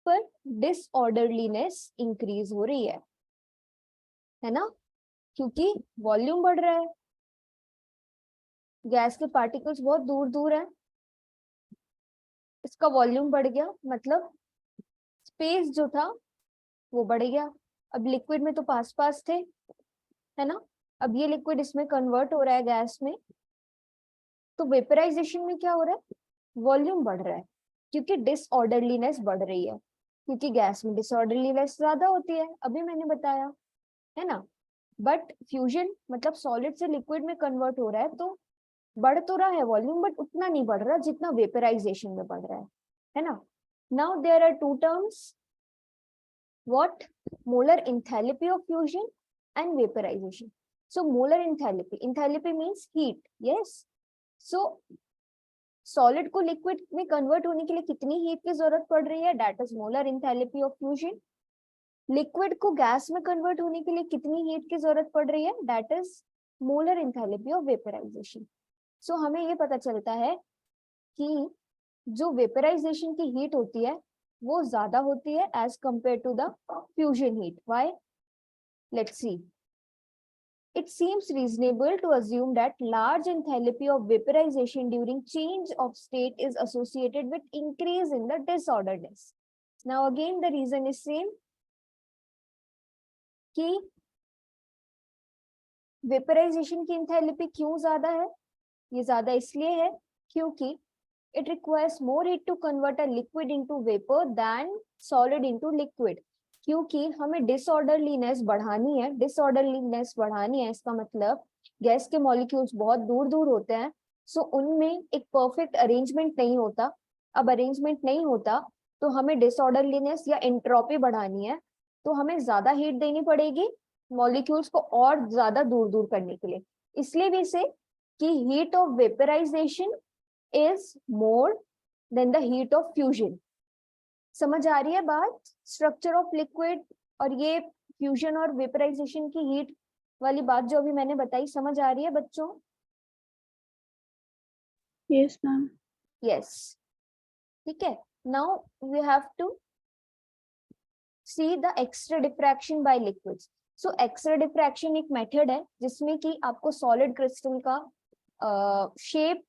पर डिसऑर्डरलीनेस इंक्रीज हो रही है ना, क्योंकि वॉल्यूम बढ़ रहा है, गैस के पार्टिकल्स बहुत दूर दूर है, इसका वॉल्यूम बढ़ गया, मतलब स्पेस जो था वो बढ़ गया। अब लिक्विड में तो पास पास थे, है ना, अब ये लिक्विड इसमें कन्वर्ट हो रहा है गैस में, तो वेपराइजेशन में क्या हो रहा है, वॉल्यूम बढ़ रहा है, क्योंकि डिसऑर्डरलीनेस बढ़ रही है, क्योंकि गैस में डिसऑर्डरलीनेस ज्यादा होती है, अभी मैंने बताया, है ना। बट फ्यूजन मतलब सॉलिड से लिक्विड में कन्वर्ट हो रहा है, तो बढ़ तो रहा है वॉल्यूम, बट उतना नहीं बढ़ रहा जितना वेपराइजेशन में बढ़ रहा है ना। Now there are two terms, what? Molar enthalpy of fusion and vaporization. So molar enthalpy means heat, yes. So solid को liquid में convert होने के लिए कितनी heat की जरूरत पड़ रही है, that is molar enthalpy of fusion. Liquid को gas में convert होने के लिए कितनी heat की जरूरत पड़ रही है, that is molar enthalpy of vaporization. So हमें ये पता चलता है कि जो वेपराइजेशन की हीट होती है वो ज्यादा होती है as compare to the fusion heat. Why? Let's see. It seems reasonable to assume that large enthalpy of vaporization during change of state is associated with increase in the disorderliness. Now again the reason is same, कि vaporisation की enthalpy क्यों ज्यादा है, ये ज्यादा इसलिए है क्योंकि it requires more heat to convert a liquid into vapor than solid into liquid. क्योंकि हमें डिसऑर्डरलीनेस बढ़ानी है, डिसऑर्डरलीनेस बढ़ानी है, इसका मतलब गैस के मॉलिक्यूल्स बहुत दूर दूर होते हैं, सो उनमें एक परफेक्ट अरेंजमेंट नहीं होता. अब अरेंजमेंट नहीं होता तो हमें डिसऑर्डरलीनेस या एंट्रोपी बढ़ानी है, तो हमें ज्यादा हीट देनी पड़ेगी मॉलिक्यूल्स को और ज्यादा दूर दूर करने के लिए. इसलिए भी से कि heat of vaporisation is more than the heat of fusion. समझ आ रही है बात? स्ट्रक्चर ऑफ लिक्विड और ये फ्यूजन और वेपराइजेशन की हीट वाली बात जो अभी मैंने बताई, समझ आ रही है बच्चों? Yes ma'am. यस, ठीक है. Now we have to see the X-ray diffraction by liquids. So X-ray diffraction एक मेथड है जिसमें कि आपको सॉलिड क्रिस्टल का शेप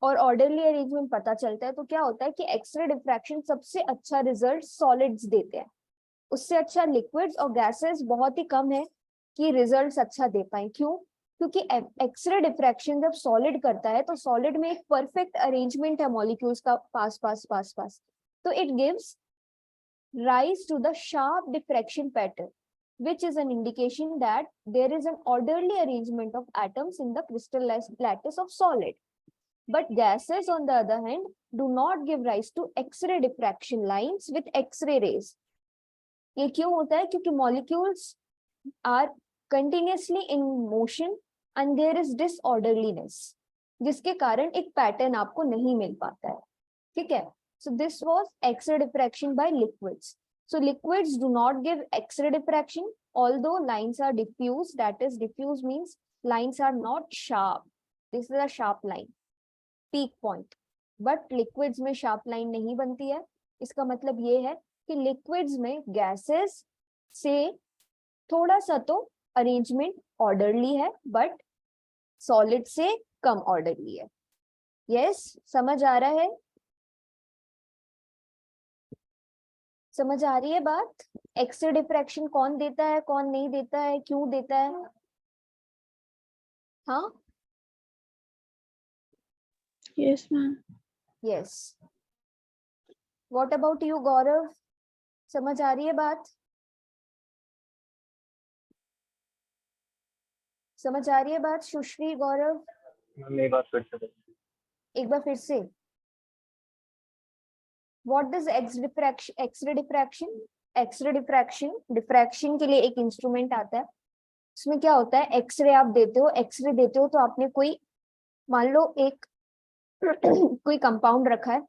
और ऑर्डरली अरेंजमेंट पता चलता है. तो क्या होता है कि एक्सरे डिफ्रैक्शन सबसे अच्छा रिजल्ट सॉलिड्स देते हैं, उससे अच्छा लिक्विड्स और गैसेस बहुत ही कम है कि रिजल्ट्स अच्छा दे पाए. क्यों? क्योंकि एक्सरे डिफ्रैक्शन जब सॉलिड करता है तो सॉलिड में एक परफेक्ट अरेंजमेंट है मॉलिक्यूल्स का पास पास पास पास, तो it gives rise to the sharp diffraction pattern, which is an indication that there is an orderly arrangement of atoms in the crystal lattice of solid. But gases, on the other hand, do not give rise to X-ray diffraction lines with X-ray rays. ये क्यों होता है? क्योंकि molecules are continuously in motion and there is disorderliness, जिसके कारण एक pattern आपको नहीं मिल पाता है. ठीक है. So this was X-ray diffraction by liquids. So liquids do not give X-ray diffraction, although lines are diffuse. That is, diffuse means lines are not sharp. This is a sharp line, peak point. But liquids में sharp line नहीं बनती है. इसका मतलब ये है कि liquids में gases से थोड़ा सा तो arrangement orderly है, but solid से कम orderly है. Yes, समझ आ रहा है? समझ आ रही है बात? एक्सरे डिफ्रैक्शन कौन देता है, कौन नहीं देता है, क्यों देता है? हाँ, yes ma'am. Yes. What about you Gaurav? समझ आ रही है बात? समझ आ रही है बात? सुश्री, गौरव, मेरी बात फिर से एक बार फिर से. What does X-ray diffraction? X-ray diffraction, diffraction के लिए एक इंस्ट्रूमेंट आता है. उसमें क्या होता है, एक्सरे आप देते हो, एक्सरे देते हो तो आपने कोई, मान लो एक कोई कंपाउंड रखा है,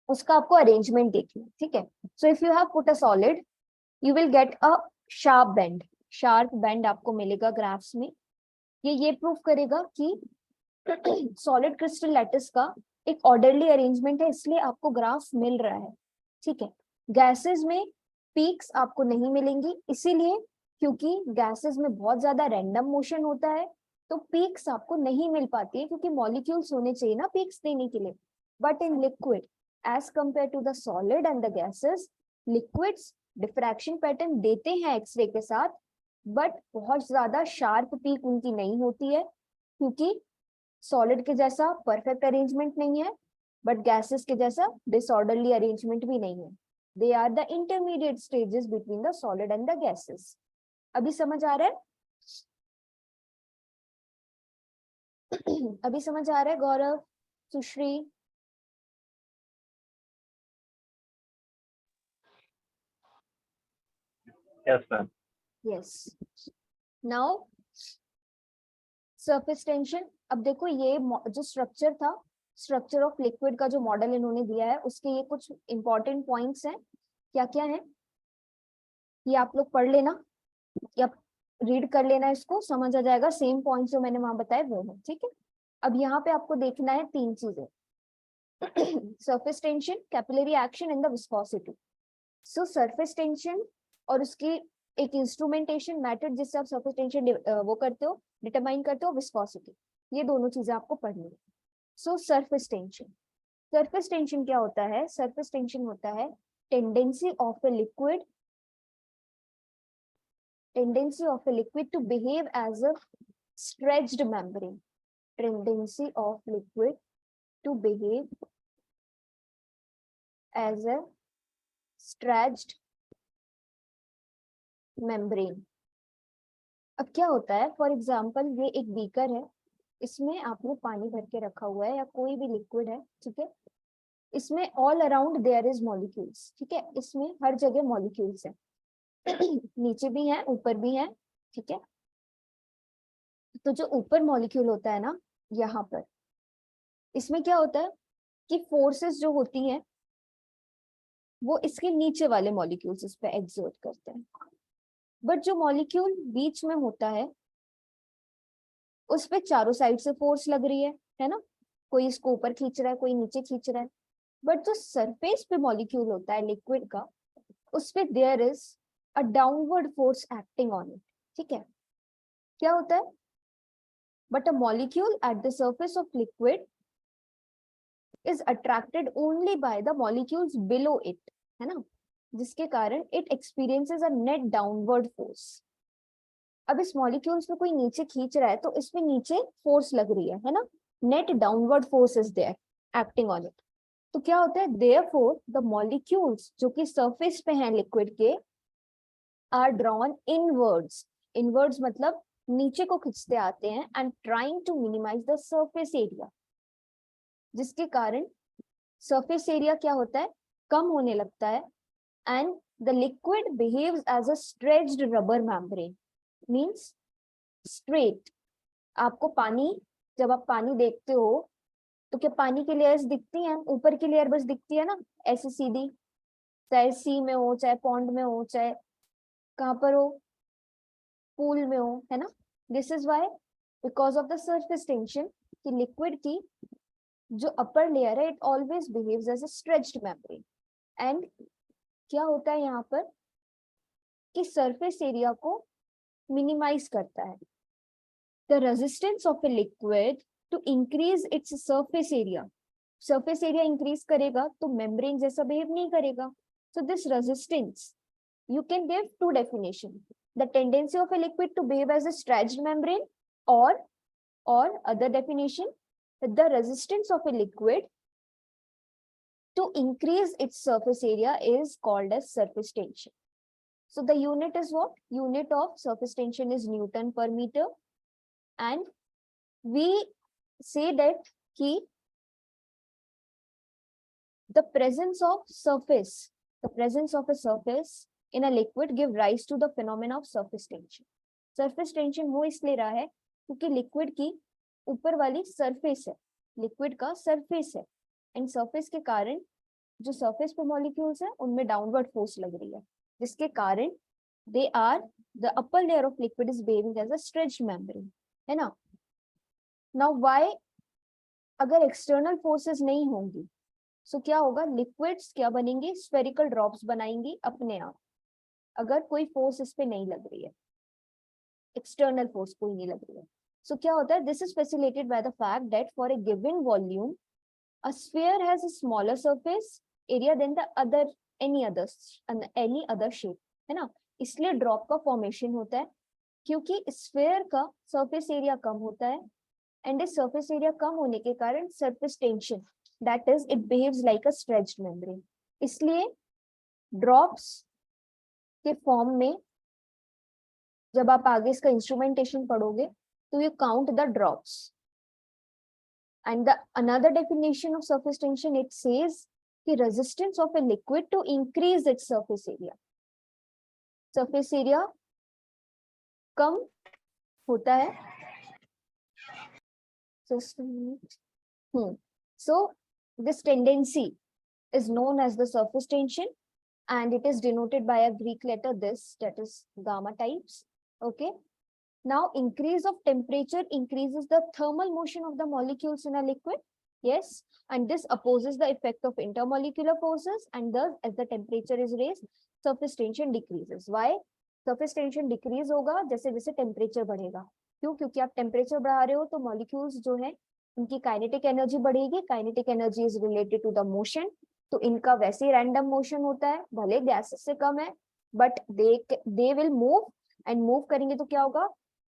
उसका आपको अरेंजमेंट देखना है. ठीक है. So if you have put a solid, you will get a sharp bend. Sharp bend आपको मिलेगा ग्राफ्स में. ये प्रूव करेगा कि सॉलिड क्रिस्टल लैटिस का एक ऑर्डरली अरेंजमेंट है, इसलिए आपको ग्राफ मिल रहा है. ठीक है. गैसेस में पीक्स आपको नहीं मिलेंगी, इसीलिए क्योंकि गैसेस में बहुत ज्यादा रैंडम मोशन होता है, तो पीक्स आपको नहीं मिल पाती है, क्योंकि मॉलिक्यूल्स होने चाहिए ना पीक्स देने के लिए. But in liquid as compare to the solid and the gases, liquids diffraction pattern देते हैं एक्सरे के साथ, बट बहुत ज्यादा शार्प पीक उनकी नहीं होती है, क्योंकि सॉलिड के जैसा परफेक्ट अरेंजमेंट नहीं है, बट गैसेस के जैसा डिसऑर्डरली अरेंजमेंट भी नहीं है. They are the intermediate stages between the solid and the gases. अभी समझ आ रहा है? अभी समझ आ रहा है गौरव, सुश्री? Yes, ma'am. Yes. Now surface tension. अब देखो ये जो स्ट्रक्चर था, स्ट्रक्चर ऑफ लिक्विड का जो मॉडल इन्होंने दिया है, उसके ये कुछ इंपॉर्टेंट पॉइंट्स हैं. क्या क्या है ये आप लोग पढ़ लेना या रीड कर लेना, इसको समझ आ जाएगा. सेम पॉइंट्स जो मैंने वहां बताए वो है, ठीक है. अब यहाँ पे आपको देखना है 3 चीजें. Surface tension, capillary action and the viscosity. So surface tension और उसकी एक इंस्ट्रूमेंटेशन मेथड जिससे आप सरफेस टेंशन वो करते हो, डिटरमाइन करते हो, विस्कोसिटी. ये दोनों चीजें आपको पढ़नी है. सो सरफेस टेंशन. सरफेस टेंशन क्या होता है? सरफेस टेंशन होता है tendency of a liquid to behave as a stretched membrane. Tendency of liquid to behave as a stretched membrane. अब क्या होता है, फॉर एग्जाम्पल ये एक बीकर है, इसमें आपने पानी भर के रखा हुआ है या कोई भी लिक्विड है, ठीक है. इसमें all around there is molecules, ठीक है. इसमें हर जगह मॉलिक्यूल्स है. नीचे भी है, ऊपर भी है, ठीक है. तो जो ऊपर मॉलिक्यूल होता है ना, यहाँ पर, इसमें क्या होता है कि फोर्सेस जो होती हैं वो इसके नीचे वाले मॉलिक्यूल्स इस पे एक्सर्ट करते हैं. बट जो मॉलिक्यूल बीच में होता है उस पे चारों साइड से फोर्स लग रही है ना. कोई इसको ऊपर खींच रहा है, कोई नीचे खींच रहा है. बट जो सरफेस पे मॉलिक्यूल होता है लिक्विड का, उस पे there is a downward force acting on it, ठीक है. क्या होता है? But a molecule at the surface of liquid is attracted only by the molecules below it, है ना, जिसके कारण it experiences a net downward force. अब इस मॉलिक्यूल्स में कोई नीचे खींच रहा है तो इसमें नीचे फोर्स लग रही है ना. Net downward force is there acting on it. तो क्या होता है, देयरफॉर द मॉलिक्यूल्स जो कि सरफेस पे हैं लिक्विड के आर ड्रॉन इनवर्ड्स. इनवर्ड्स मतलब नीचे को खींचते आते हैं, and trying to minimise the surface area, जिसके कारण सरफेस एरिया क्या होता है, कम होने लगता है. And the liquid behaves as a stretched rubber membrane. Means straight. आपको पानी, जब आप पानी देखते हो तो क्या पानी की लेयर्स दिखती हैं? ऊपर की लेयर बस दिखती है ना, ऐसी सीधी, चाहे सी में हो, चाहे पॉन्ड में हो, चाहे कहाँ पर हो, पूल में हो, है ना. This is why, because of the surface tension, कि लिक्विड की जो अपर लेयर है it always behaves as a stretched membrane. And क्या होता है यहाँ पर कि सरफेस एरिया को मिनिमाइज करता है. The resistance of a liquid to increase its surface area. Surface area increase करेगा तो मेम्ब्रेन जैसा बिहेव नहीं करेगा. So this resistance, you can give 2 definition: the tendency of a liquid to behave as a stretched membrane, or other definition, the resistance of a liquid to increase its surface area is called as surface tension. So the unit is what? Unit of surface tension is Newton per meter, and we say that ki the presence of a surface in a liquid give rise to the phenomena of surface tension. Surface tension वो इसलिए रहा है क्योंकि liquid की ऊपर वाली surface है, liquid का सरफेस है, एंड सरफेस के कारण जो सरफेस पे मॉलिक्यूल्स है उनमें डाउनवर्ड फोर्स लग रही है, जिसके कारण they are the upper layer of liquid is behaving as a stretched membrane, है ना. नाउ व्हाई, अगर एक्सटर्नल फोर्सेस नहीं होंगी सो क्या होगा, लिक्विड्स क्या बनेंगे, स्फेरिकल ड्रॉप्स बनाएंगी अपने आप, अगर कोई फोर्स इस पे नहीं लग रही है, एक्सटर्नल फोर्स कोई नहीं लग रही है। सो क्या होता है, this is facilitated by the fact that for a given volume a sphere has a smaller surface area than the other any other shape, है ना। इसलिए ड्रॉप का फॉर्मेशन होता है, क्योंकि स्फीयर का सरफेस एरिया कम होता है, एंड इस सरफेस एरिया कम होने के कारण surface tension, that is it behaves like a stretched membrane. इसलिए ड्रॉप्स के फॉर्म में जब आप आगे इसका इंस्ट्रूमेंटेशन पढ़ोगे तो you count the drops. And the another definition of surface tension, it says कि resistance of a liquid to increase its surface area. Surface area कम होता है, so this tendency is known as the surface tension, and it is denoted by a Greek letter this, that is gamma types. Okay, now increase of temperature increases the thermal motion of the molecules in a liquid. Yes, and this opposes the effect of intermolecular forces, and thus as the temperature is raised, surface tension decreases. Why surface tension decrease होगा, जैसे जैसे temperature बढ़ेगा। क्यों? क्योंकि आप temperature बढ़ा रहे हो तो मॉलिक्यूल्स जो है उनकी काइनेटिक एनर्जी बढ़ेगी। Kinetic energy is related to the motion, तो इनका वैसे ही रैंडम मोशन होता है, भले गैसेस से कम है, but they will move, and move करेंगे तो क्या होगा,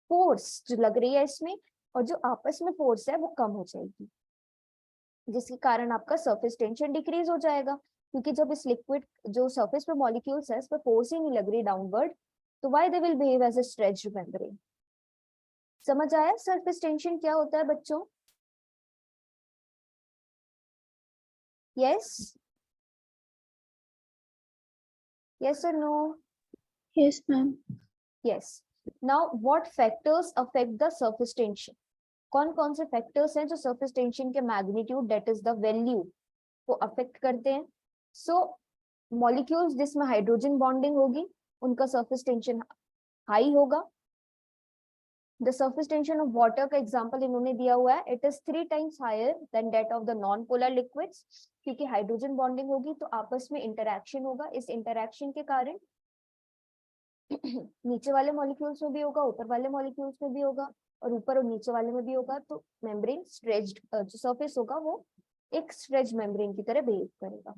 फोर्स जो लग रही है इसमें और जो आपस में फोर्स है वो कम हो जाएगी, जिसके कारण आपका सरफेस टेंशन डिक्रीज हो जाएगा। क्योंकि जब इस लिक्विड जो सरफेस पे मॉलिक्यूल्स है, इस पे फोर्स ही नहीं लग रही डाउनवर्ड, तो why they will behave as a stretched membrane. समझ आया सरफेस टेंशन क्या होता है बच्चों? Yes? Yes or no? Yes, ma'am. Yes. Now, what factors affect the surface tension? कौन से फैक्टर्स हैं जो सरफेस टेंशन के magnitude, that is the value, को अफेक्ट करते हैं? सो मॉलिक्यूल्स जिसमें हाइड्रोजन बॉन्डिंग होगी उनका सरफेस टेंशन हाई होगा। The surface tension of water का एग्जांपल इन्होंने दिया हुआ है, it is 3 times higher than that of the non polar liquids, क्योंकि हाइड्रोजन बॉन्डिंग होगी तो आपस में इंटरैक्शन होगा। इस इंटरैक्शन के कारण नीचे वाले मॉलिक्यूल्स में भी होगा, ऊपर वाले मॉलिक्यूल्स में भी होगा, और ऊपर और नीचे वाले में भी होगा, तो मेम्ब्रेन स्ट्रेच्ड, जो सरफेस होगा वो एक स्ट्रेच मेम्ब्रेन की तरह बिहेव करेगा।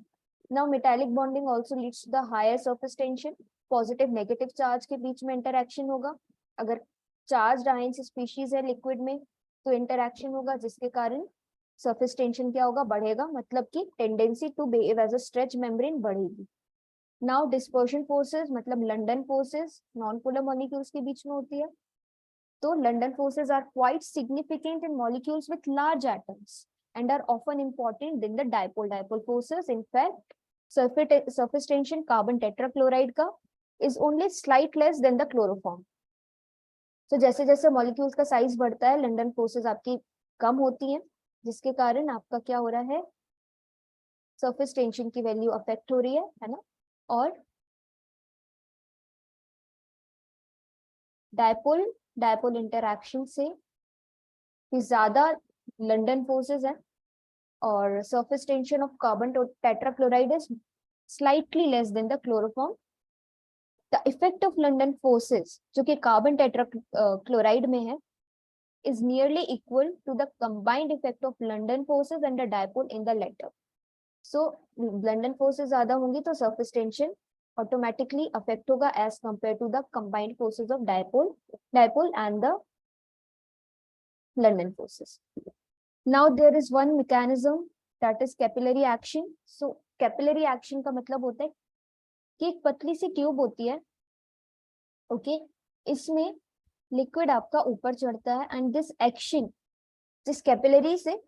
Now metallic bonding also leads to the higher surface tension. Positive negative charge के बीच में इंटरैक्शन होगा। अगर चार्ज्ड आयंस स्पीशीज है लिक्विड में तो इंटरैक्शन होगा, जिसके कारण सरफेस टेंशन क्या होगा, बढ़ेगा, मतलब कि tendency to behave as a stretch membrane बढ़ेगी। नाउ डिस्पर्शन फोर्सेस, मतलब London forces non polar molecules के बीच में होती है, तो London forces are quite significant in molecules with large atoms and are often important than the dipole forces. In fact, surface tension carbon tetrachloride का is only slight less than the chloroform. So जैसे जैसे molecules का size बढ़ता है, London forces आपकी कम होती हैं, जिसके कारण आपका क्या हो रहा है, सरफेस टेंशन की वैल्यू अफेक्ट हो रही है ना। और डायपोल इंटरैक्शन से ज्यादा लंडन फोर्सेस है, और surface tension of carbon tetrachloride is slightly less than the chloroform. The effect of London forces, जो कि carbon tetrachloride में है, is nearly equal to the combined effect of London forces and the dipole in the latter. So London forces ज्यादा होंगी तो surface tension automatically affect होगा as compared to the combined forces of dipole and the London forces. Now there is one mechanism that is capillary action. So capillary action का मतलब होता है कि एक पतली सी ट्यूब होती है, ओके, इसमें लिक्विड आपका ऊपर चढ़ता है, एंड दिस एक्शन, जिस कैपिलरी से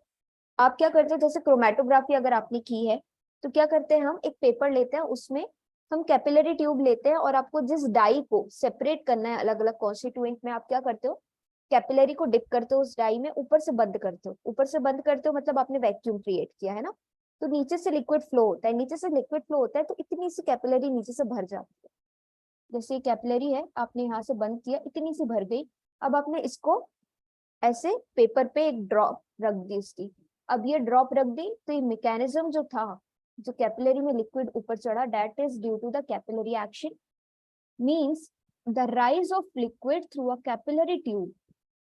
आप क्या करते हो, जैसे क्रोमेटोग्राफी अगर आपने की है तो क्या करते हैं, हम एक पेपर लेते हैं, उसमें हम कैपिलरी ट्यूब लेते हैं, और आपको जिस डाई को सेपरेट करना है अलग अलग कॉन्स्टिट्यूएंट में, आप क्या करते हो, कैपिलरी को डिप करते हो उस डाई में, ऊपर से बंद करते हो। ऊपर से बंद करते हो मतलब आपने वैक्यूम क्रिएट किया है ना, तो नीचे से लिक्विड फ्लो होता है, नीचे से लिक्विड फ्लो होता है तो इतनी सी कैपिलरी नीचे से भर जाती है। जैसे ये कैपिलरी है, आपने यहाँ से बंद किया, इतनी सी भर गई, अब आपने इसको ऐसे पेपर पे एक ड्रॉप रख दी इसकी, तो क्या होगा, अब ये ड्रॉप रख दी तो ये मैकेनिज्म जो था, जो कैपिलरी में लिक्विड ऊपर चढ़ा, that is due to the capillary action, means the rise of liquid through a capillary tube.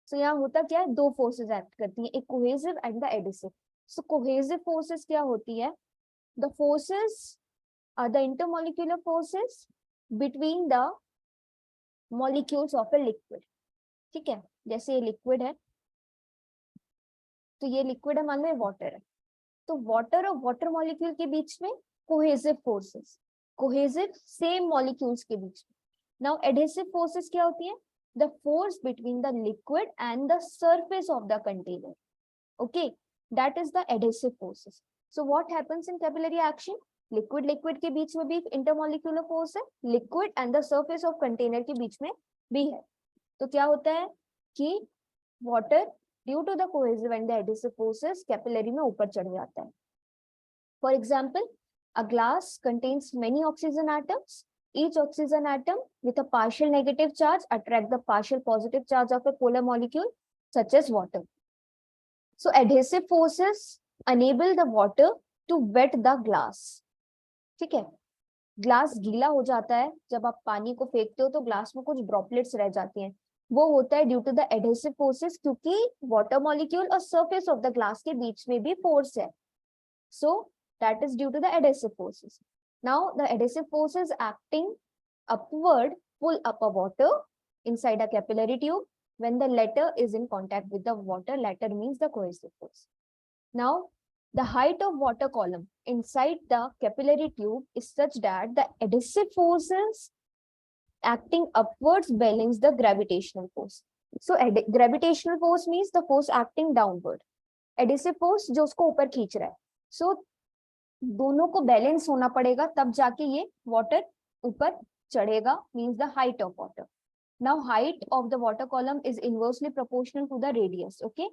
So यहाँ होता क्या है, दो फोर्सेस एक्ट करती हैं, एक cohesive and the adhesive. So cohesive forces क्या होती है, the forces are the intermolecular forces between the molecules of a liquid. ठीक है, जैसे ये लिक्विड है, तो ये लिक्विड है, मान लो ये वाटर है, तो वाटर और वाटर मॉलिक्यूल के बीच में cohesive forces, cohesive same molecules के बीच में। नाउ एडहेसिव फोर्सेस क्या होती है, the force between the liquid and the surface of the container, okay, that is the adhesive forces. So what happens in capillary action, liquid liquid के बीच में भी इंटरमॉलिक्यूलर फोर्स है, liquid and the surface of container के बीच में भी है। तो क्या होता है कि water due to the cohesive and the adhesive forces capillary में ऊपर चढ़ जाता है। For example, a glass contains many oxygen atoms, each oxygen atom with a partial negative charge attract the partial positive charge of a polar molecule such as water. So adhesive forces enable the water to wet the glass. ठीक है, glass गीला हो जाता है, जब आप पानी को फेंकते हो तो ग्लास में कुछ ड्रॉपलेट्स रह जाती हैं, वो होता है due to the adhesive forces, क्योंकि वाटर मॉलिक्यूल और सरफेस ऑफ द ग्लास के बीच में भी फोर्स है। So that is due to the adhesive forces. Now the adhesive forces acting upward pull up a water inside a capillary tube. When the latter is in contact with the water, latter means the cohesive force. Now the height of water column inside the capillary tube is such that the adhesive forces acting upwards balance the gravitational force. So gravitational force means the force acting downward, adhesive force जो उसको ऊपर खींच रहा है। So दोनों को balance होना पड़ेगा, तब जाके ये वाटर ऊपर चढ़ेगा, means the height of water. Now height of the water column is inversely proportional to the radius, okay,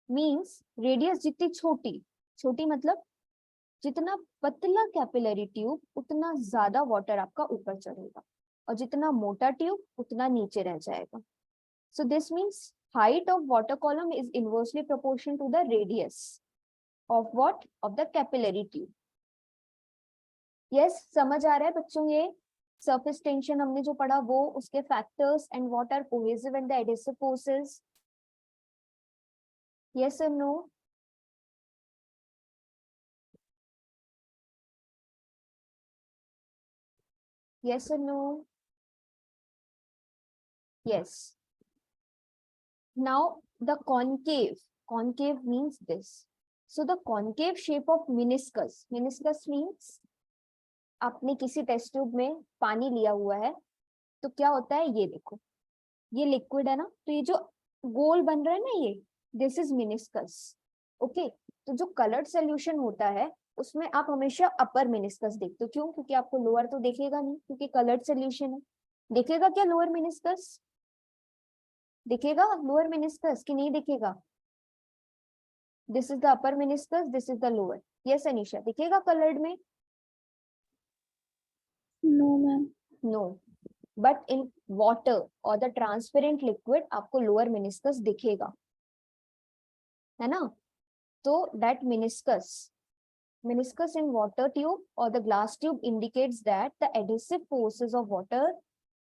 means radius जितनी छोटी, छोटी मतलब जितना पतला कैपिलरी ट्यूब उतना ज्यादा वाटर आपका ऊपर चढ़ेगा, और जितना मोटा ट्यूब उतना नीचे रह जाएगा। So this means height of water column is inversely proportional to the radius of what, of the capillary tube. Yes, समझ आ रहा है बच्चों, ये सरफेस टेंशन हमने जो पढ़ा वो, उसके factors and what are cohesive and the adhesive forces, yes और नो? यस और no? Yes. Now the concave, concave means this, so the concave shape of meniscus, meniscus means आपने किसी टेस्ट ट्यूब में पानी लिया हुआ है, तो क्या होता है, ये देखो, ये लिक्विड है ना, तो ये जो गोल बन रहा है ना, ये दिस इज मेनिस्कस, ओके। तो जो कलर्ड सोल्यूशन होता है उसमें आप हमेशा अपर मेनिस्कस देखते हो, क्यों, क्योंकि आपको लोअर तो दिखेगा नहीं, क्योंकि कलर्ड सोल्यूशन है। दिखेगा क्या लोअर मेनिस्कस, दिखेगा लोअर मेनिस्कस कि नहीं दिखेगा? This is the upper meniscus, this is the lower. Yes Anisha, दिखेगा कलर्ड में? No, ma'am. No, but in water और द ट्रांसपेरेंट लिक्विड आपको लोअर मेनिस्कस दिखेगा, है ना? तो that meniscus in water tube or the glass tube indicates that the adhesive forces of water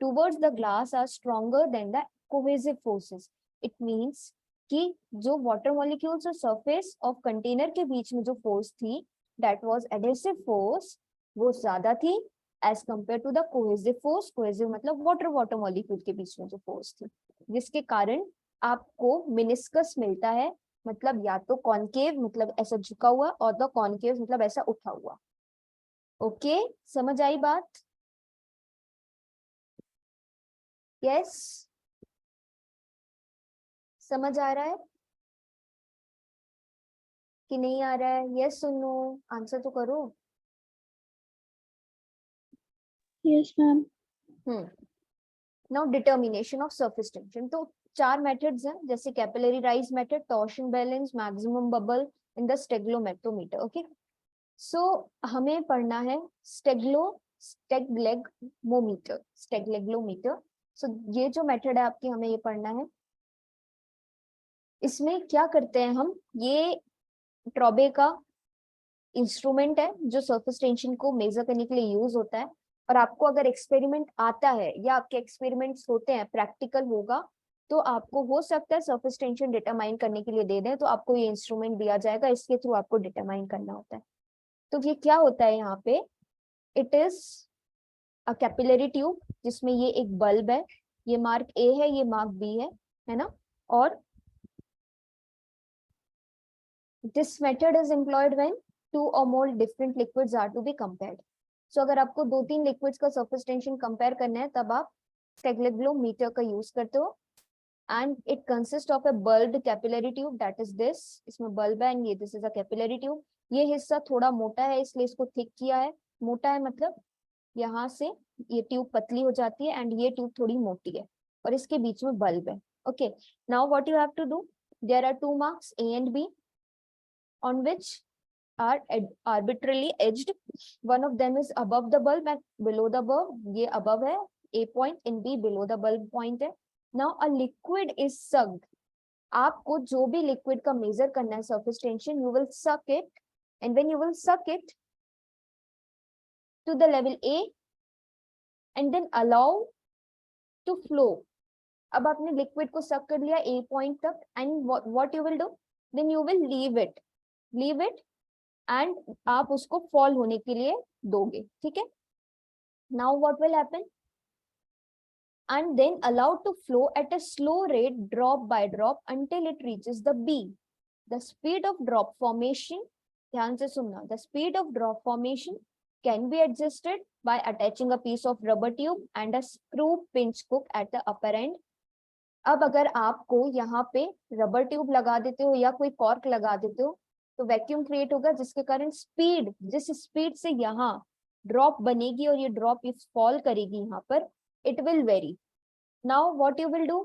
towards the glass are stronger than the cohesive forces. It means कि जो water molecules और surface of container के बीच में जो force थी, that was adhesive force, वो ज्यादा थी as compared to the cohesive force. cohesive मतलब water molecule के बीच में जो force थी, जिसके कारण आपको meniscus मिलता है, मतलब या तो कॉन्केव मतलब ऐसा झुका हुआ, और द कॉन्केव मतलब ऐसा उठा हुआ। ओके, समझ आई बात? यस, समझ आ रहा है कि नहीं आ रहा है? यस सुनो, आंसर तो करो। Yes, ma'am. Now determination of surface tension, तो चार मेथड्स हैं, जैसे capillary rise method, torsion balance, maximum bubble in the stalagmometer. Okay, so हमें पढ़ना है स्टेगलेग्लोमीटर, स्टेगलेग्लोमीटर। सो ये जो मेथड है आपकी, हमें ये पढ़ना है। इसमें क्या करते हैं हम, ये ट्रॉबे का इंस्ट्रूमेंट है जो सरफेस टेंशन को मेजर करने के लिए यूज होता है। और आपको अगर एक्सपेरिमेंट आता है या आपके एक्सपेरिमेंट्स होते हैं, प्रैक्टिकल होगा, तो आपको हो सकता है सरफेस टेंशन डिटरमाइन करने के लिए दे दें, तो आपको ये इंस्ट्रूमेंट दिया जाएगा, इसके थ्रू आपको डिटरमाइन करना होता है। तो ये क्या होता है यहाँ पे, it is a capillary tube जिसमें ये एक बल्ब है, ये मार्क ए है, ये मार्क बी है ना। और this method is employed when 2 or more different liquids are to be compared. So अगर आपको 2-3 लिक्विड्स का सरफेस टेंशन कंपेयर करना है तब आप स्टेगलेग्लोमीटर का यूज करते हो। And it consist of a bulbed capillary tube, that is this, इसमें बल्ब है, ये this is a capillary tube. ये हिस्सा थोड़ा मोटा है इसलिए इसको थिक किया है। मोटा है मतलब यहाँ से ये ट्यूब पतली हो जाती है एंड ये ट्यूब थोड़ी मोटी है, और इसके बीच में बल्ब है। Okay, now what you have to do, there are 2 marks A and B on which are arbitrarily edged. One of them is above the bulb and below the bulb. ये above है A point and B below the bulb point है। Now a liquid is sucked. आपको जो भी liquid का measure करना है surface tension, you will suck it, and when you will suck it to the level A and then allow to flow. अब आपने liquid को suck कर लिया A point तक, and what you will do? Then you will leave it and आप उसको fall होने के लिए दोगे, ठीक है। Now what will happen, and then allowed to flow at a slow rate drop by drop until it reaches the B. The speed of drop formation, ध्यान से सुनना, the speed of drop formation can be adjusted by attaching a piece of rubber tube and a screw pinch hook at the upper end. अब अगर आपको यहाँ पे rubber tube लगा देते हो या कोई कॉर्क लगा देते हो तो वैक्यूम क्रिएट होगा, जिसके कारण स्पीड, जिस स्पीड से यहाँ ड्रॉप बनेगी और ये ड्रॉप इस फॉल करेगी यहाँ पर, it will vary. Now what you will do,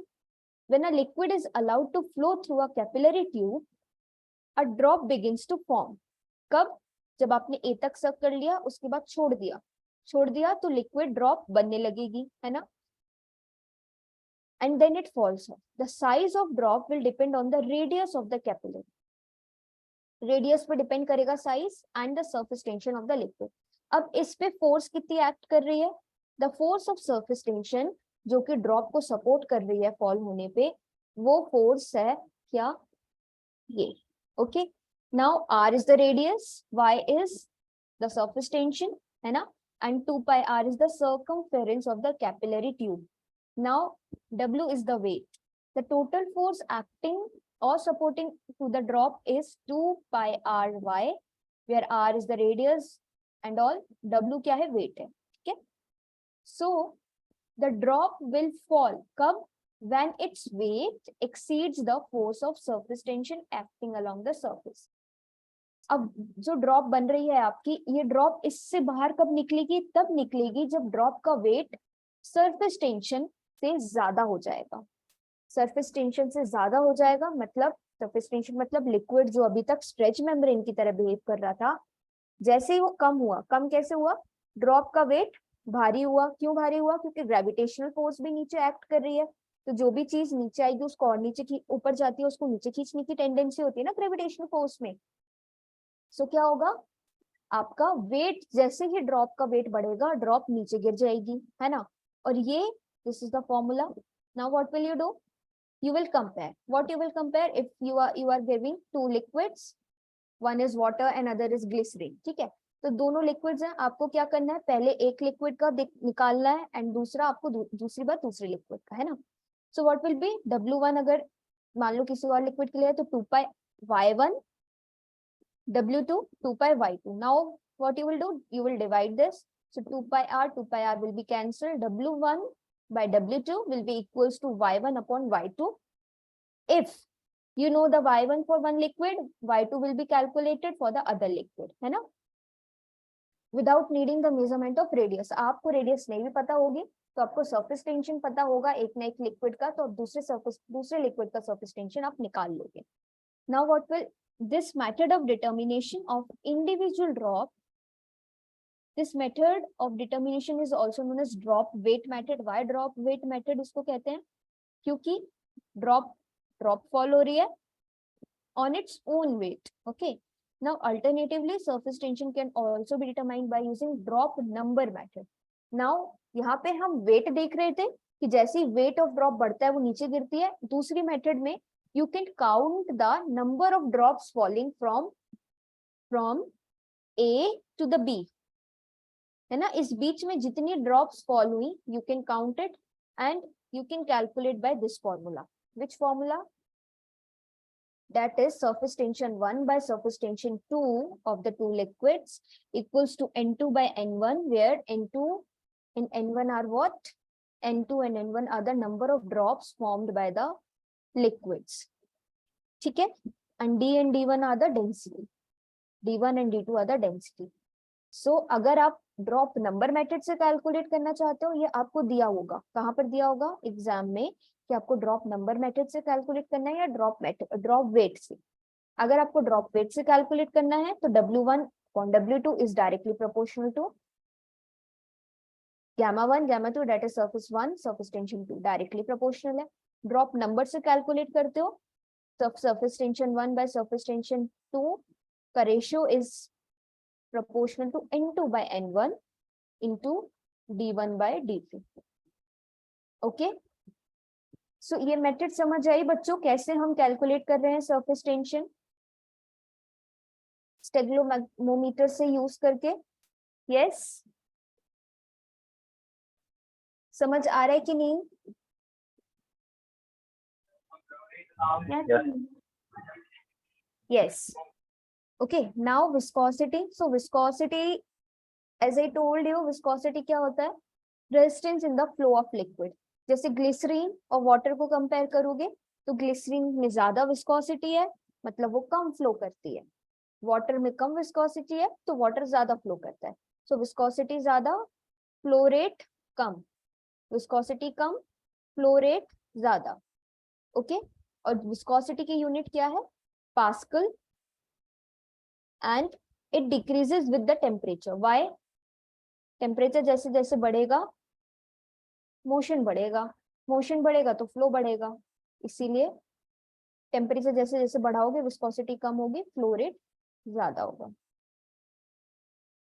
when a liquid is allowed to flow through a capillary tube, a drop begins to form. कब, जब आपने ए तक सक कर लिया, उसके बाद छोड़ दिया तो लिक्विड ड्रॉप बनने लगेगी, है ना। And then it falls off. The size of drop will depend on the radius of the capillary. Radius पे डिपेंड करेगा size and the surface tension of the liquid. अब इस पे फोर्स कितनी एक्ट कर रही है, the force of surface tension जो कि ड्रॉप को सपोर्ट कर रही है फॉल होने पे, वो फोर्स है क्या, ये। Okay, now R is the radius, Y is the surface tension, है ना, एंड 2 pi r इज द circumference of the capillary tube. Now W is the weight. The total force acting or supporting to the drop is 2 pi r y, where r is the radius and all, W क्या है, weight है, ठीक है। So the drop will fall कब, when its weight exceeds the force of surface tension acting along the surface. अब जो drop बन रही है आपकी, ये ड्रॉप इससे बाहर कब निकलेगी, तब निकलेगी जब ड्रॉप का वेट सरफेस टेंशन से ज्यादा हो जाएगा। सरफेस टेंशन से ज्यादा हो जाएगा मतलब, सरफेस टेंशन मतलब लिक्विड जो अभी तक स्ट्रेच मेम्ब्रेन की तरह बिहेव कर रहा था, जैसे ही वो कम हुआ, कम कैसे हुआ, ड्रॉप का वेट भारी हुआ। क्यों भारी हुआ, क्योंकि ग्रेविटेशनल फोर्स भी नीचे एक्ट कर रही है, तो जो भी चीज नीचे आएगी उसको और नीचे ऊपर जाती है, उसको नीचे खींचने की टेंडेंसी होती है ना ग्रेविटेशनल फोर्स में। सो क्या होगा, आपका वेट, जैसे ही ड्रॉप का वेट बढ़ेगा ड्रॉप नीचे गिर जाएगी, है ना। और ये, this is the formula. Now what will you do, you will compare, what you will compare, if you are giving 2 liquids, one is water and other is glycerin, ठीक है। तो दोनों लिक्विड्स हैं, आपको क्या करना है, पहले एक लिक्विड का निकालना है एंड दूसरा आपको दूसरी बार दूसरे लिक्विड का, है ना। So what will be W1, अगर मान लो किसी और लिक्विड के लिए तो 2 pi y1, W2 2 pi y2. Now what you will do, you will divide this, so 2 pi r will be cancelled, W1 by W2 will be equals to y1 upon y2. If you know the y1 for one liquid, y2 will be calculated for the other liquid, है ना, without needing the measurement of radius. आपको radius नहीं भी पता होगी तो आपको surface tension पता होगा एक ना एक liquid का, तो दूसरे liquid का surface tension आप निकाल लोगे। Now what will this method of determination of individual drop, this method of determination is also known as drop weight method. Why drop weight method इसको कहते हैं, क्योंकि drop fall हो रही है on its own weight, okay, Now alternatively surface tension can also be determined by using drop number method. Now यहाँ पे हम weight देख रहे थे कि जैसे ही weight of drop बढ़ता है वो नीचे गिरती है. दूसरी मेथड में you can count the number of drops falling from A to the B, है ना. इस बीच में जितनी drops fall हुई you can count it and you can calculate by this formula. Which formula? That is surface tension 1 by surface tension 2 of the two liquids equals to N2 by N1, where N2 and N1 are what? N2 and N1 are the number of drops formed by the liquids. ठीक है. And D and D1 are the density. D1 and D2 are the density. So अगर आप drop number method से calculate करना चाहते हो, ये आपको दिया होगा. कहाँ पर दिया होगा? एग्जाम में, कि आपको ड्रॉप नंबर मेथड से कैलकुलेट करना है या ड्रॉप वेट से. अगर आपको ड्रॉप वेट से कैलकुलेट करना है तो W1 upon W2 is directly proportional to gamma 1 gamma 2, that is surface 1 surface tension 2, directly proportional है. ड्रॉप नंबर से कैलकुलेट करते हो तो surface tension 1 by surface tension 2 का ratio is proportional to N2 by N1 into D1 by D2. Okay. So ये method समझ आई बच्चों, कैसे हम कैलकुलेट कर रहे हैं सरफेस टेंशन स्टेगलोमीटर से यूज करके. यस, समझ आ रहा है कि नहीं? Yes. Okay, now viscosity. So viscosity, as I told you, viscosity क्या होता है? Resistance in the flow of liquid. जैसे ग्लिसरीन और वाटर को कंपेयर करोगे तो ग्लिसरीन में ज्यादा विस्कोसिटी है, मतलब वो कम फ्लो करती है. वाटर में कम विस्कोसिटी है तो वाटर ज्यादा फ्लो करता है. सो विस्कोसिटी ज्यादा, फ्लो रेट कम. विस्कोसिटी कम, फ्लो रेट ज्यादा. ओके. और विस्कोसिटी की यूनिट क्या है? Pascal. And it decreases with the temperature. Why? Temperature जैसे जैसे बढ़ेगा मोशन बढ़ेगा, मोशन बढ़ेगा तो फ्लो बढ़ेगा. इसीलिए टेम्परेचर जैसे जैसे बढ़ाओगे विस्कोसिटी कम होगी, फ्लो रेट ज्यादा होगा.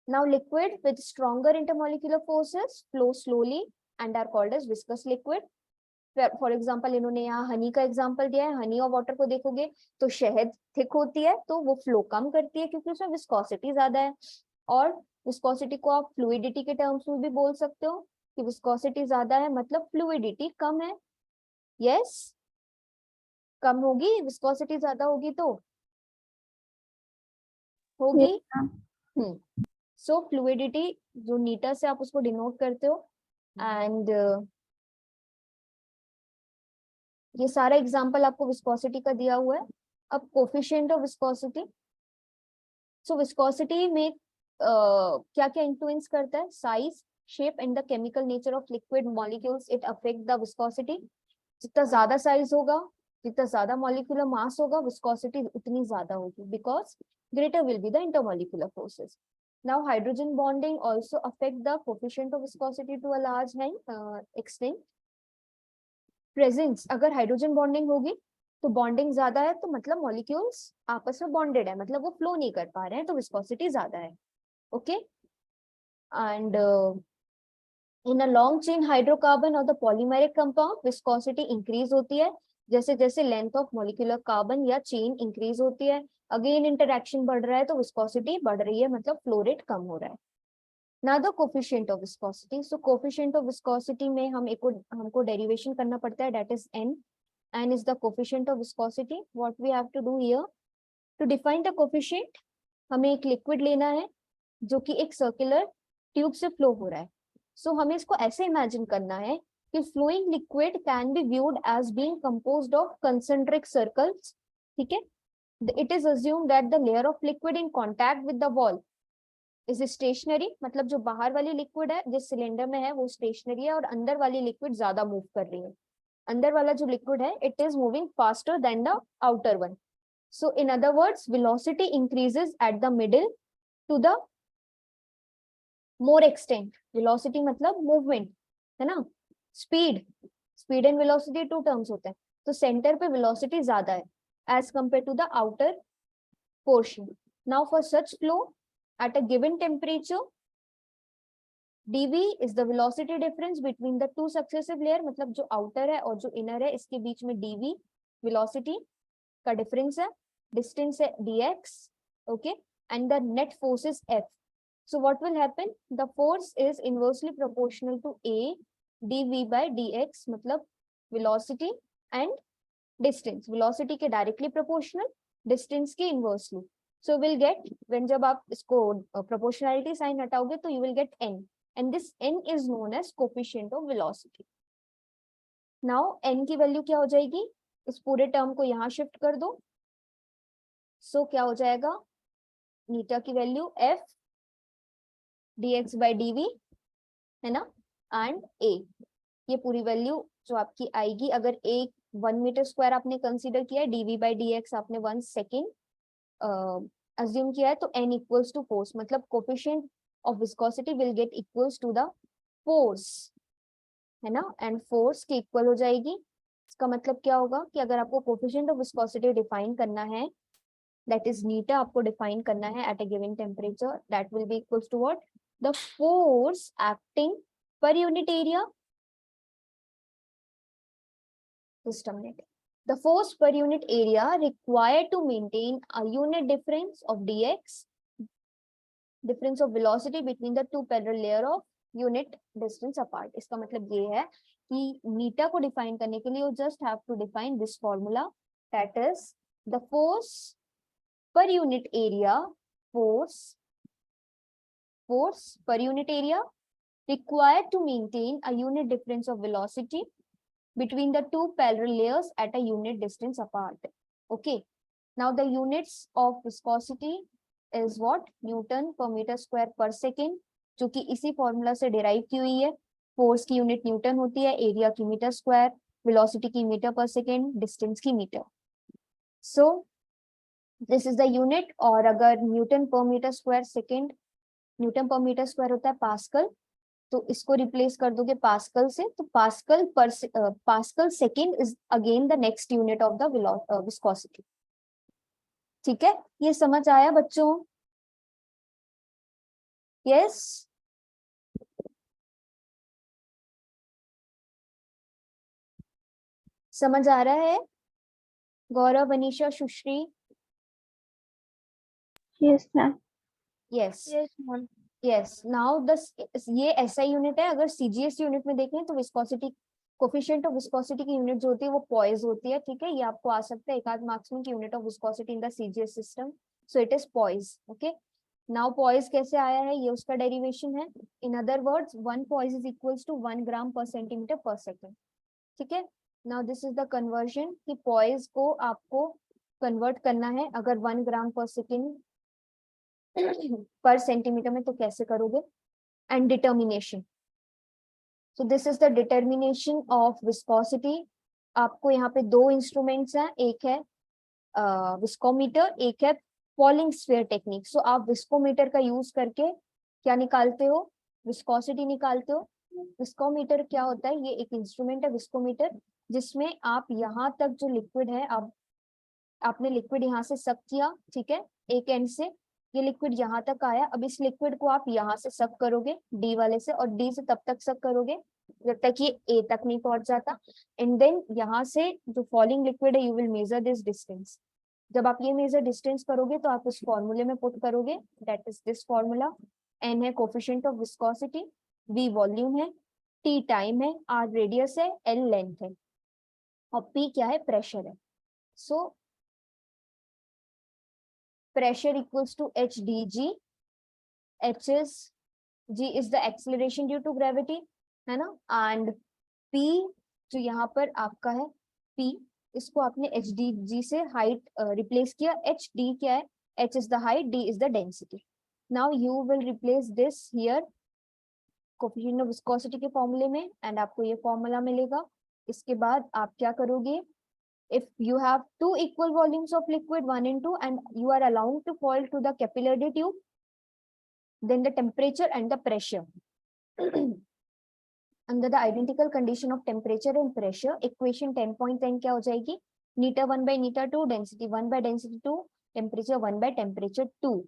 Now liquid with stronger intermolecular forces flow slowly and are called as viscous liquid. For example इन्होंने यहाँ हनी का एग्जाम्पल दिया है. हनी और वाटर को देखोगे तो शहद थिक होती है तो वो फ्लो कम करती है क्योंकि उसमें विस्कोसिटी ज्यादा है. और विस्कोसिटी को आप फ्लूइडिटी के टर्म्स में भी बोल सकते हो कि विस्कोसिटी ज्यादा है मतलब फ्लूइडिटी कम है. यस, कम होगी, विस्कोसिटी ज्यादा होगी तो होगी. सो फ्लूइडिटी जो मीटर से आप उसको डिनोट करते हो. एंड ये सारा एग्जांपल आपको विस्कोसिटी का दिया हुआ है. अब coefficient of viscosity. So viscosity में क्या क्या इन्फ्लुएंस करता है? Size, shape and the chemical nature of liquid molecules, it affect the viscosity. जितना ज्यादा साइज होगा, जितना ज्यादा मॉलिक्यूलर मास होगा, विस्कोसिटी उतनी ज्यादा होगी because greater will be the intermolecular forces. Now hydrogen bonding also affect the coefficient of viscosity to a large extent. Presence, अगर हाइड्रोजन बॉन्डिंग होगी तो बॉन्डिंग ज्यादा है तो मतलब मॉलिक्यूल्स आपस में बॉन्डेड है, मतलब वो फ्लो नहीं कर पा रहे हैं तो विस्कोसिटी ज्यादा है. Okay. And in a long chain hydrocarbon और the polymeric compound viscosity increase होती है जैसे जैसे लेंथ ऑफ मॉलिक्यूलर कार्बन या चेन इंक्रीज होती है. अगेन इंटरेक्शन बढ़ रहा है तो विस्कोसिटी बढ़ रही है, मतलब फ्लो रेट कम हो रहा है. ना the coefficient of viscosity. So coefficient of viscosity में हमको डेरिवेशन करना पड़ता है, that is n. n is the coefficient of viscosity. What we have to do here to define the coefficient, हमें एक लिक्विड लेना है जो कि एक सर्कुलर ट्यूब से फ्लो हो रहा है. सो हमें इसको ऐसे इमेजिन करना है कि flowing liquid can be viewed as being composed of concentric circles. ठीक है. It is assumed that the layer of liquid in contact with the wall is stationary, मतलब जो बाहर वाली लिक्विड है जिस सिलेंडर में है वो स्टेशनरी है और अंदर वाली लिक्विड ज्यादा मूव कर रही है. अंदर वाला जो लिक्विड है it is moving faster than the outer one. So in other words velocity increases at the middle to the more extent. Velocity मतलब मूवमेंट है ना, speed. Speed and velocity two terms होते हैं. तो सेंटर पे velocity ज्यादा है as compare to the outer portion. Now for such flow at a given temperature, dv is the velocity difference between the two successive layer, मतलब जो outer है और जो inner है इसके बीच में dv velocity का difference है, distance है dx, okay, and the net force is F. So what will happen? The force is inversely proportional to A dv by dx, मतलब velocity and distance. Velocity के directly proportional, distance के inversely. So we'll get, when जब आप इसको proportionality sign हटाओगे तो you will get n, and this n is known as coefficient of velocity. Now n की value क्या हो जाएगी? इस पूरे टर्म को यहाँ शिफ्ट कर दो. So क्या हो जाएगा? नीटा की value f dx by dv है ना, एंड a, ये पूरी वैल्यू जो आपकी आएगी, अगर a 1 मीटर स्क्वायर आपने कंसीडर किया है, dv by dx आपने 1 सेकेंड अज्यूम किया है, तो n इक्वल्स टू फोर्स, मतलब coefficient of viscosity will get equals to the force, है ना, एंड फोर्स के इक्वल हो जाएगी. इसका मतलब क्या होगा कि अगर आपको कोफिशिएंट ऑफ विस्कोसिटी डिफाइन करना है, that is neta आपको डिफाइन करना है at a given temperature, that will be equals to what? The force acting per unit area. Just a minute. The force per unit area required to maintain a unit difference of dx, difference of velocity between the two parallel layer of unit distance apart. इसका मतलब ये है कि neta को define करने के लिए you just have to define this formula, that is the force per unit area, force per unit area required to maintain a unit difference of velocity between the two parallel layers at a unit distance apart. Okay, now the units of viscosity is what? Newton per meter square per second, जो कि इसी formula से derive की हुई है. Force की unit Newton होती है, एरिया की मीटर स्क्वायर, वेलोसिटी की मीटर पर सेकेंड, डिस्टेंस की metre. So this is the unit. और अगर newton per metre square second, newton per metre square होता है पास्कल, तो इसको रिप्लेस कर दोगे पास्कल से, तो pascal second is again the next unit of the viscosity. ठीक है, ये समझ आया बच्चों? यस, समझ आ रहा है? गौरव, अनीशा, सुश्री? Yes, ma'am. Yes Yes, ma'am. Yes. Now दस, ये एसआई यूनिट है. अगर सीजीएस यूनिट में देखें तो विस्कोसिटी, कोफिशिएंट ऑफ विस्कोसिटी की यूनिट जो होती है वो पॉइज होती है. ठीक है, ये आपको आ सकता है एक आध मार्क्स में कि unit of viscosity in the CGS system, so it is poise. Okay, now poise कैसे आया है, ये उसका डेरिवेशन है. In other words, 1 poise is equals to 1 gram per centimetre per second. ठीक है, now this is the conversion कि poise को आपको कन्वर्ट करना है. अगर 1 ग्राम पर सेकेंड पर सेंटीमीटर में, तो कैसे करोगे? And determination, so this is the determination of viscosity. आपको यहाँ पे दो इंस्ट्रूमेंट्स हैं, एक है विस्कोमीटर, एक है फॉलिंग स्फीयर टेक्निक. सो आप विस्कोमीटर का यूज करके क्या निकालते हो? विस्कोसिटी निकालते हो. विस्कोमीटर क्या होता है? ये एक इंस्ट्रूमेंट है विस्कोमीटर, जिसमें आप यहाँ तक जो लिक्विड है, अब आपने लिक्विड यहाँ से सक किया, ठीक है, एक एंड से ये लिक्विड यहाँ तक आया. अब इस लिक्विड को आप यहाँ से सक करोगे डी वाले से, और डी से तब तक सक करोगे जब तक ये ए तक नहीं पहुंच जाता. एंड देन यहाँ से जो फॉलिंग लिक्विड है, you will measure this distance. जब आप ये मेजर डिस्टेंस करोगे तो आप उस फॉर्मूले में पुट करोगे, that is this formula. N है coefficient of viscosity, V volume है, टी टाइम है, आर रेडियस है, एल लेंथ है, और पी क्या है? प्रेशर है. सो pressure equals to HdG. H is, G is the acceleration due to gravity, है ना, and P जो यहाँ पर आपका है P, इसको आपने HdG से हाइट रिप्लेस किया. HD क्या है? H is the height, D is the density. Now you will replace this here coefficient of viscosity के फॉर्मूले में, एंड आपको ये फॉर्मूला मिलेगा. इसके बाद आप क्या करोगे? If you have two equal volumes of liquid, 1 and 2, and you are allowed to fall to the capillary tube, then the temperature and the pressure under the identical condition of temperature and pressure, equation 10.10 क्या हो जाएगी? neta 1 by neta 2, density 1 by density 2, temperature 1 by temperature 2.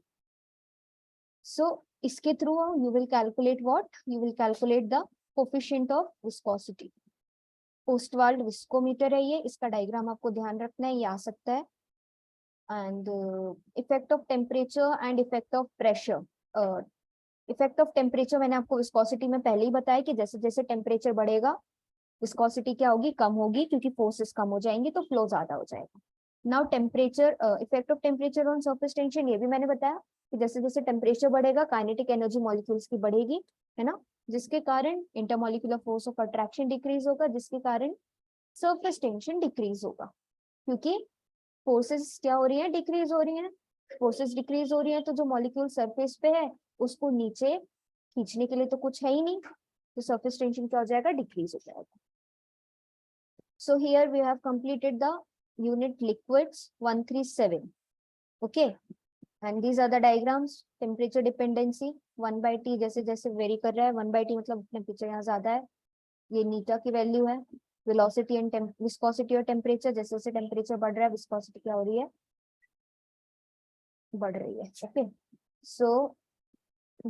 So इसके through you will calculate what, you will calculate the coefficient of viscosity. Ostwald viscometer है ये, इसका diagram आपको ध्यान रखना है, ये आ सकता है. And effect of temperature and effect of pressure. Effect of temperature मैंने आपको विस्कोसिटी में पहले ही बताया कि जैसे जैसे टेम्परेचर बढ़ेगा विस्कोसिटी क्या होगी, कम होगी, क्योंकि फोर्सेस कम हो जाएंगी तो फ्लो ज्यादा हो जाएगा. Now temperature, effect of temperature on surface tension, ये भी मैंने बताया कि जैसे जैसे टेम्परेचर बढ़ेगा काइनेटिक एनर्जी मॉलिक्यूल्स की बढ़ेगी, है ना, जिसके कारण intermolecular force of attraction decrease होगा, जिसके कारण सरफेस टेंशन डिक्रीज होगा, क्योंकि फोर्सेस क्या हो रही है, डिक्रीज हो रही है. फोर्सेस डिक्रीज हो रही है तो जो मॉलिक्यूल सरफेस पे है उसको नीचे खींचने के लिए तो कुछ है ही नहीं, तो सरफेस टेंशन क्या हो जाएगा, डिक्रीज हो जाएगा. So here we have completed the unit liquids 137. Okay, and these are the diagrams. Temperature dependency 1 by T, जैसे जैसे वेरी कर रहा है 1 by T मतलब टेम्परेचर यहाँ ज्यादा है, ये नीटा की वैल्यू है. वेलोसिटी एंड विस्कोसिटी और टेम्परेचर, जैसे जैसे टेम्परेचर बढ़ रहा है विस्कोसिटी क्या हो रही है, बढ़ रही है. ओके, सो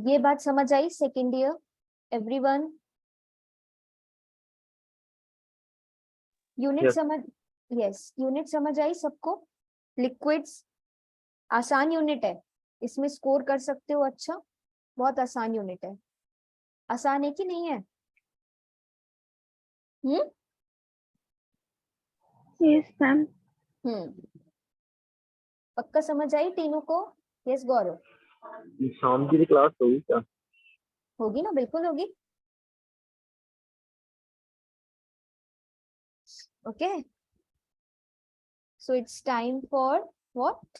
ये बात समझ आई second year everyone? Unit Yes. समझ, यस यूनिट समझ आई सबको? लिक्विड्स आसान यूनिट है, इसमें स्कोर कर सकते हो अच्छा, बहुत आसान यूनिट है. आसान है कि नहीं है? Yes, ma'am. पक्का समझ आई तीनों को? यस गौरव? शाम की क्लास होगी क्या? होगी ना, बिल्कुल होगी. Okay, so it's time for what?